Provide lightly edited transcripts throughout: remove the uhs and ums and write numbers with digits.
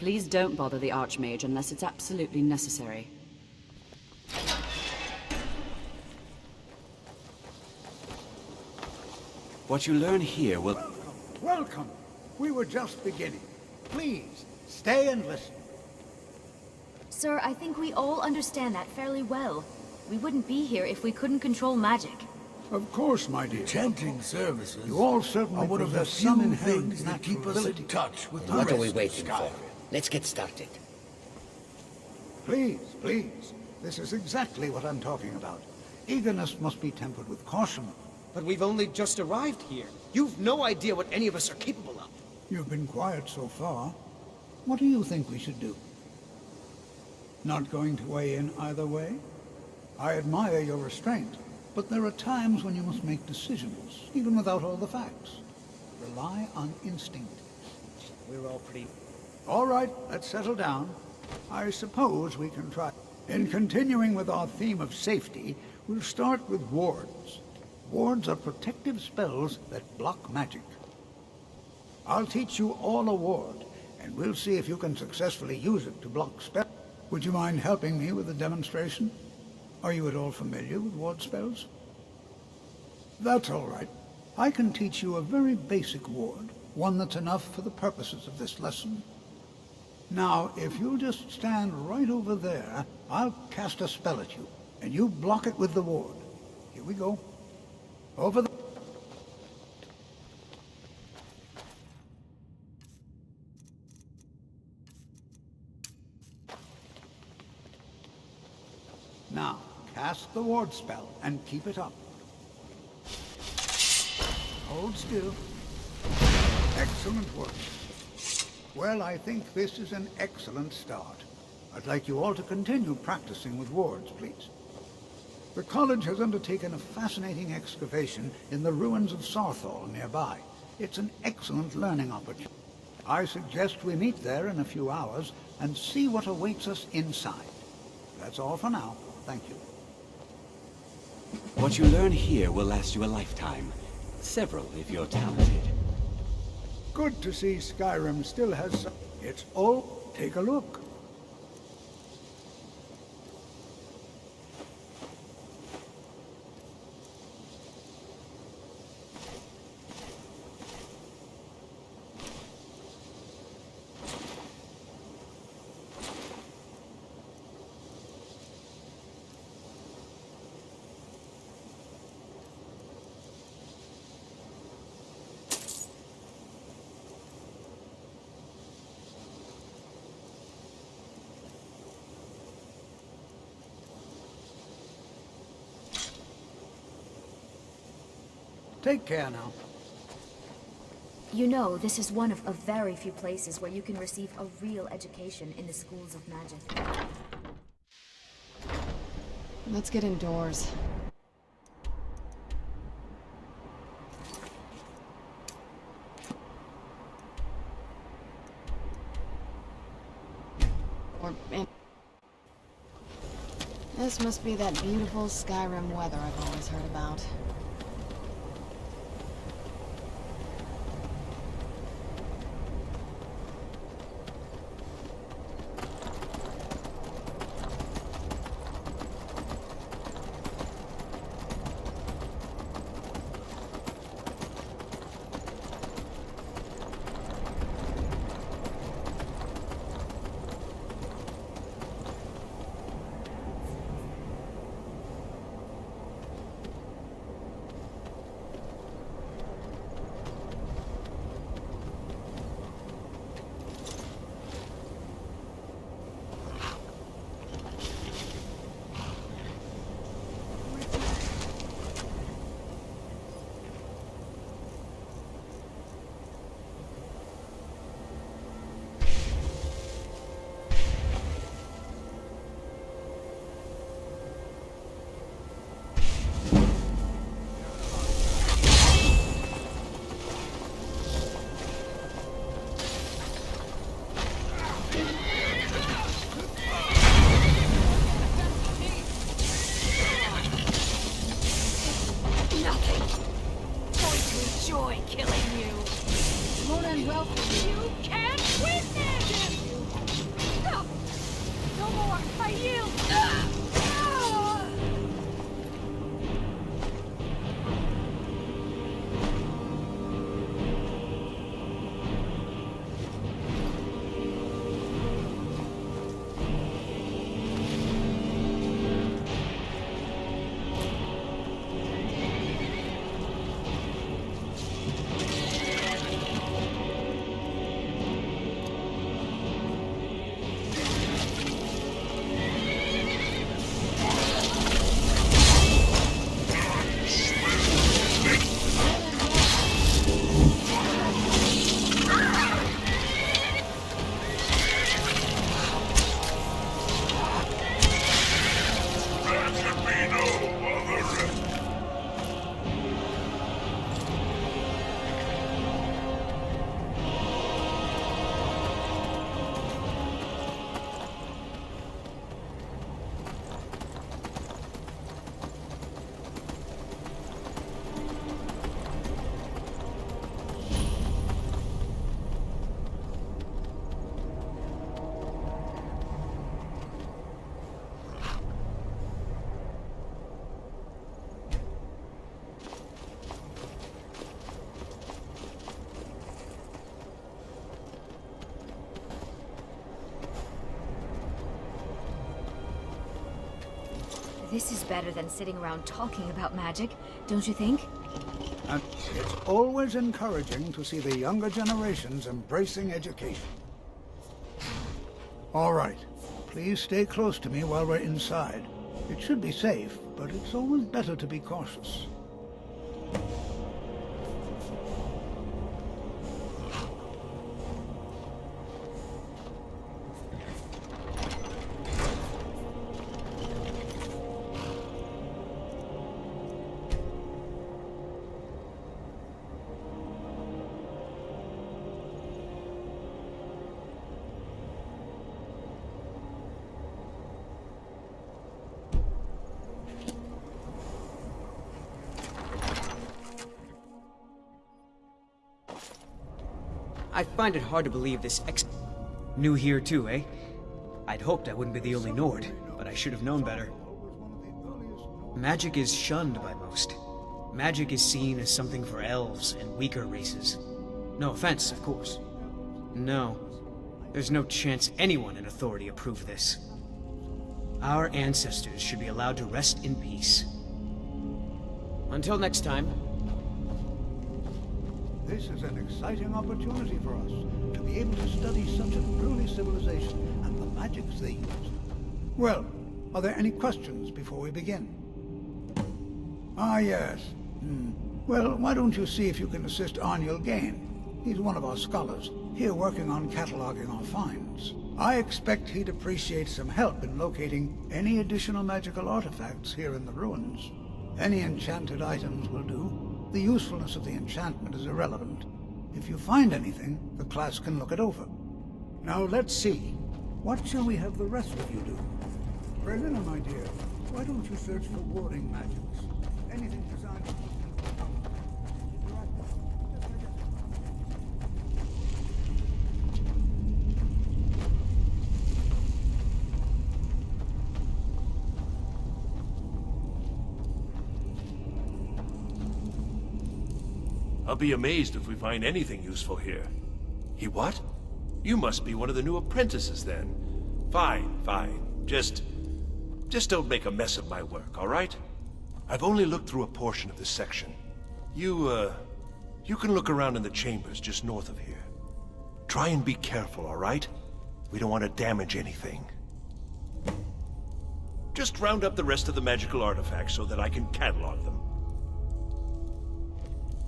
Please don't bother the Archmage unless it's absolutely necessary. What you learn here will... Welcome, welcome. We were just beginning. Please, stay and listen. Sir, I think we all understand that fairly well. We wouldn't be here if we couldn't control magic. Of course, my dear. Chanting services You all certainly are one of the possess some few inherent things that keep natural us ability. in touch with the What are rest we of waiting for? Skyrim. Let's get started. Please, please. This is exactly what I'm talking about. Eagerness must be tempered with caution. But we've only just arrived here. You've no idea what any of us are capable of. You've been quiet so far. What do you think we should do? Not going to weigh in either way? I admire your restraint, but there are times when you must make decisions, even without all the facts. Rely on instinct. We're all pretty... All right, let's settle down. I suppose we can try. In continuing with our theme of safety, we'll start with wards. Wards are protective spells that block magic. I'll teach you all a ward, and we'll see if you can successfully use it to block spells. Would you mind helping me with a demonstration? Are you at all familiar with ward spells? That's all right. I can teach you a very basic ward, one that's enough for the purposes of this lesson. Now, if you'll just stand right over there, I'll cast a spell at you, and you block it with the ward. Here we go. Over the... Now, cast the ward spell and keep it up. Hold still. Excellent work. Well, I think this is an excellent start. I'd like you all to continue practicing with wards, please. The college has undertaken a fascinating excavation in the ruins of Saarthal nearby. It's an excellent learning opportunity. I suggest we meet there in a few hours and see what awaits us inside. That's all for now. Thank you. What you learn here will last you a lifetime. Several, if you're talented. Good to see Skyrim still has some... It's all... Take a look. Take care now. You know, this is one of a very few places where you can receive a real education in the schools of magic. Let's get indoors. This must be that beautiful Skyrim weather I've always heard about. This is better than sitting around talking about magic, don't you think? And it's always encouraging to see the younger generations embracing education. All right. Please stay close to me while we're inside. It should be safe, but it's always better to be cautious. I find it hard to believe this New here too, eh? I'd hoped I wouldn't be the only Nord, but I should have known better. Magic is shunned by most. Magic is seen as something for elves and weaker races. No offense, of course. No. There's no chance anyone in authority approved this. Our ancestors should be allowed to rest in peace. Until next time. This is an exciting opportunity for us to be able to study such an early civilization and the magics they used. Well, are there any questions before we begin? Ah, yes. Well, why don't you see if you can assist Arniel Gain? He's one of our scholars, here working on cataloging our finds. I expect he'd appreciate some help in locating any additional magical artifacts here in the ruins. Any enchanted items will do. The usefulness of the enchantment is irrelevant. If you find anything, the class can look it over. Now let's see. What shall we have the rest of you do? Berlina, my dear, why don't you search for warding magics? Anything designed to keep people from... I'll be amazed if we find anything useful here. He what? You must be one of the new apprentices then. Fine, fine. Just don't make a mess of my work, all right? I've only looked through a portion of this section. You can look around in the chambers just north of here. Try and be careful, all right? We don't want to damage anything. Just round up the rest of the magical artifacts so that I can catalog them.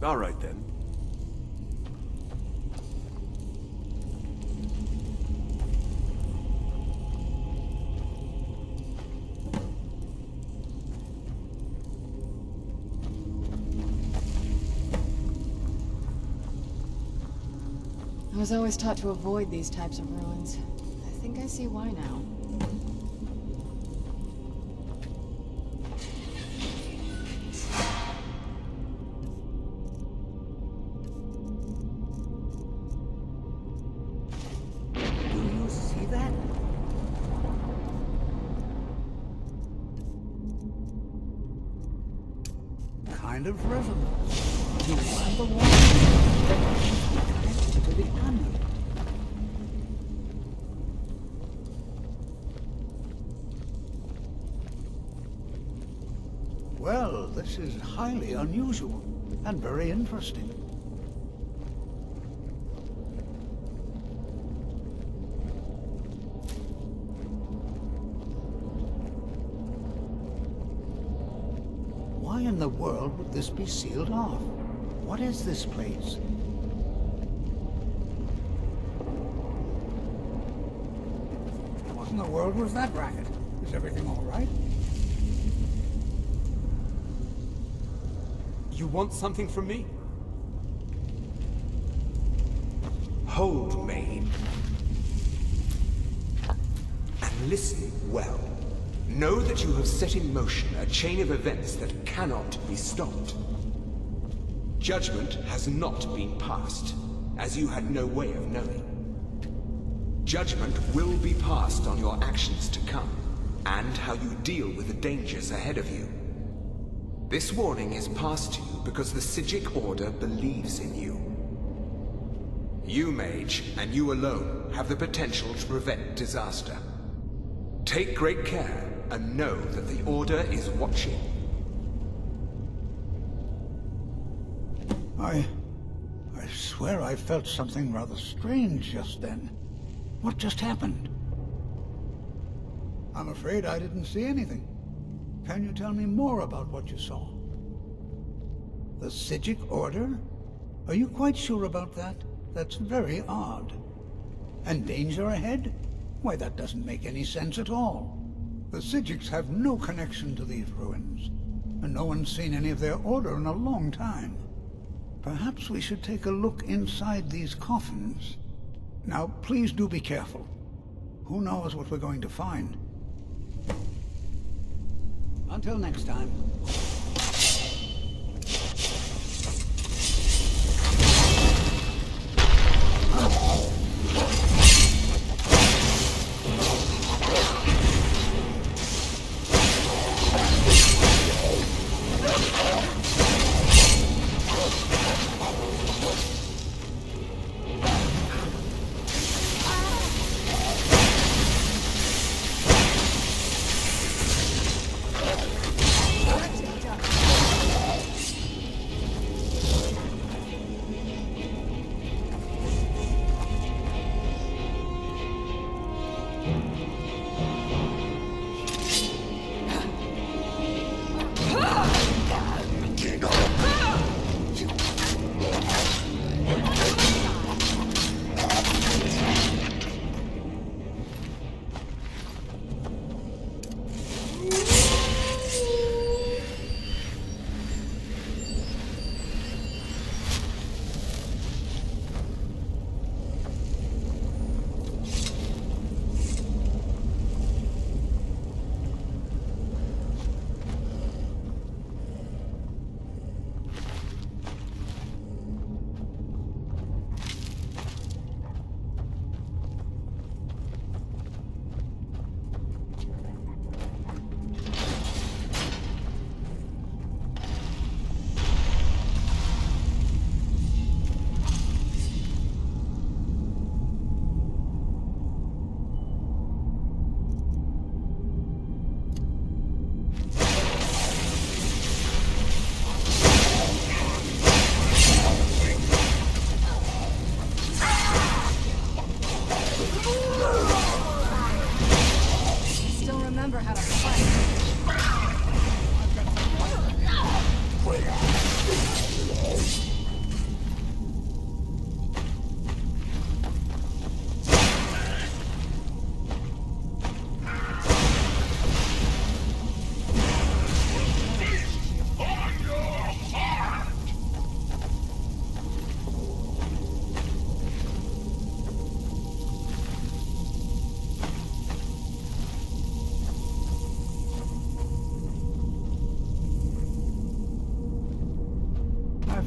All right, then. I was always taught to avoid these types of ruins. I think I see why now. Kind of resonance. You find the wall connected to the amulet. Well, this is highly unusual and very interesting. Why in the world would this be sealed off? What is this place? What in the world was that racket? Is everything all right? You want something from me? Hold, maid. And listen well. Know that you have set in motion a chain of events that cannot be stopped. Judgment has not been passed, as you had no way of knowing. Judgment will be passed on your actions to come, and how you deal with the dangers ahead of you. This warning is passed to you because the Psijic Order believes in you. You, mage, and you alone, have the potential to prevent disaster. Take great care, and know that the Order is watching. I swear I felt something rather strange just then. What just happened? I'm afraid I didn't see anything. Can you tell me more about what you saw? The Psijic Order? Are you quite sure about that? That's very odd. And danger ahead? Why, that doesn't make any sense at all. The Psijics have no connection to these ruins, and no one's seen any of their Order in a long time. Perhaps we should take a look inside these coffins. Now, please do be careful. Who knows what we're going to find? Until next time.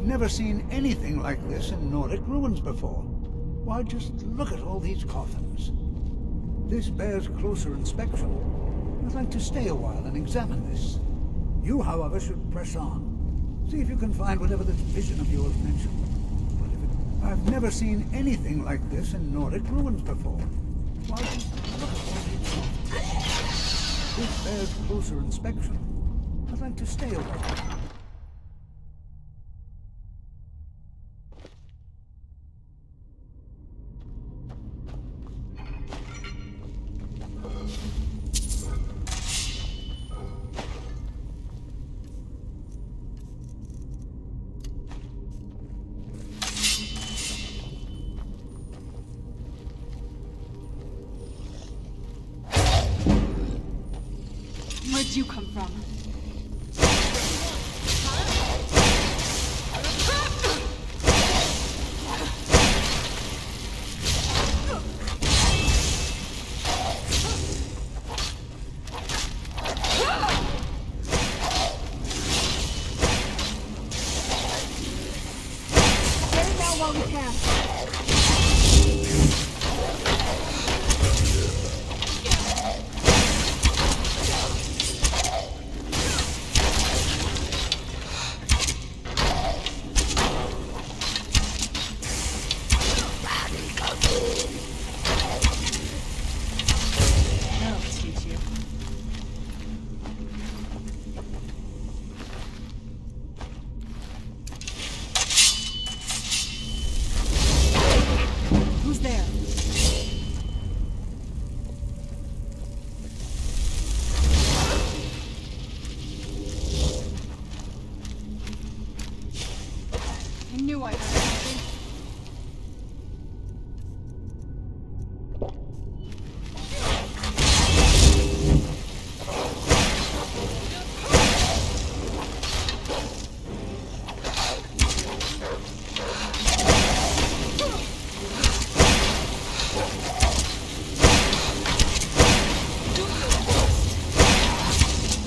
Never seen anything like this in Nordic ruins before. Why, just look at all these coffins. This bears closer inspection. I'd like to stay a while and examine this. You, however, should press on. See if you can find whatever this vision of yours mentioned. But if it... I've never seen anything like this in Nordic ruins before. Why, just look at all these coffins. This bears closer inspection. I'd like to stay a while. Where'd you come from? Get it down while we can. quite hurt anything.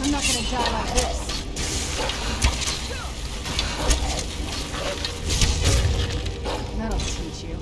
I'm not gonna die like this. That'll teach you.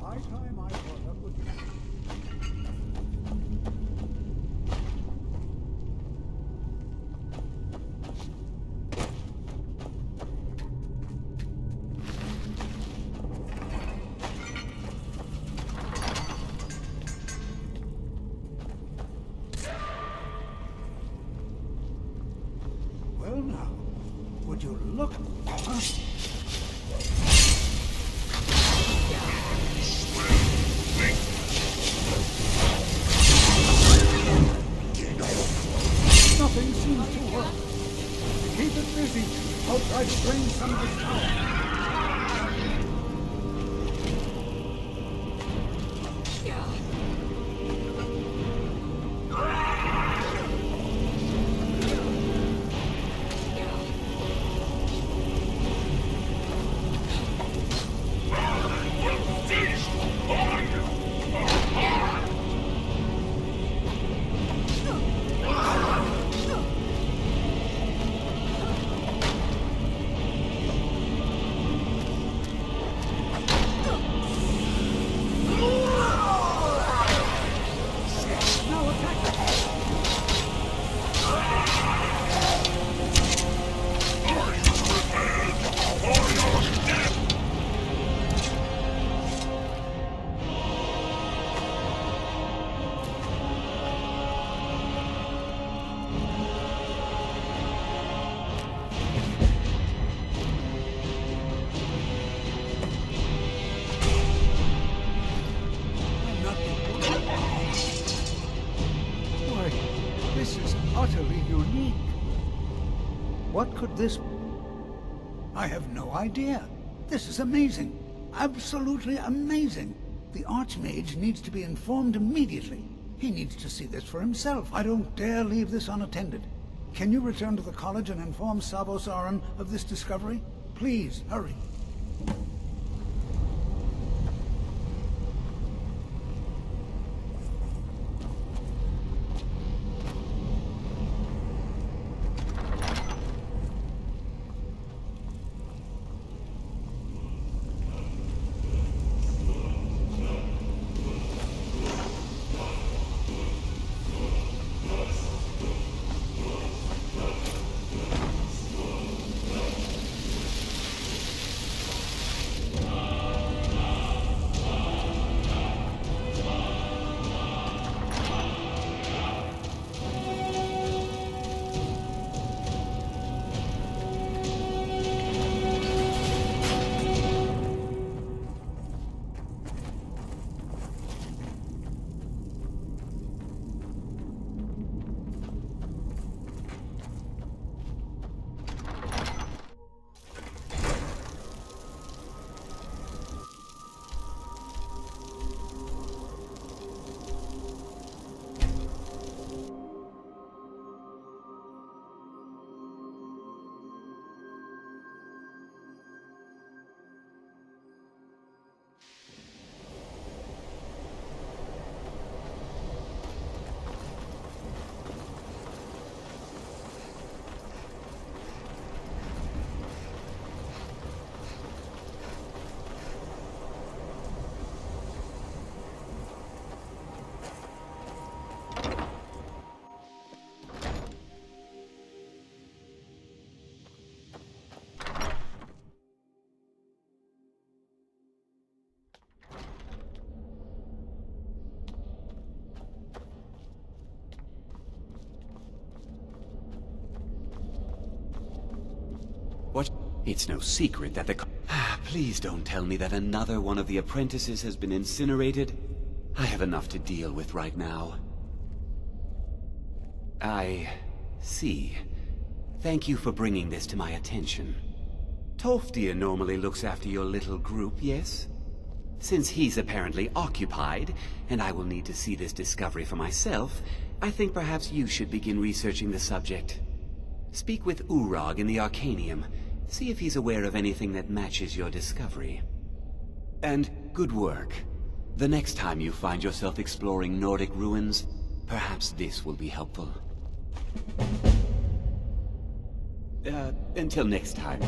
high time I caught up with you. Well now, would you look? Huh? Nothing seems to work. Keep it busy. I'll try to drain some of its power. Utterly unique. What could this... I have no idea. This is amazing. Absolutely amazing. The Archmage needs to be informed immediately. He needs to see this for himself. I don't dare leave this unattended. Can you return to the college and inform Sabo Saran of this discovery? Please, hurry. What? It's no secret that the... Please don't tell me that another one of the apprentices has been incinerated. I have enough to deal with right now. I see. Thank you for bringing this to my attention. Tolfir normally looks after your little group, yes? Since he's apparently occupied, and I will need to see this discovery for myself, I think perhaps you should begin researching the subject. Speak with Urag in the Arcanium. See if he's aware of anything that matches your discovery. And good work. The next time you find yourself exploring Nordic ruins, perhaps this will be helpful. Until next time.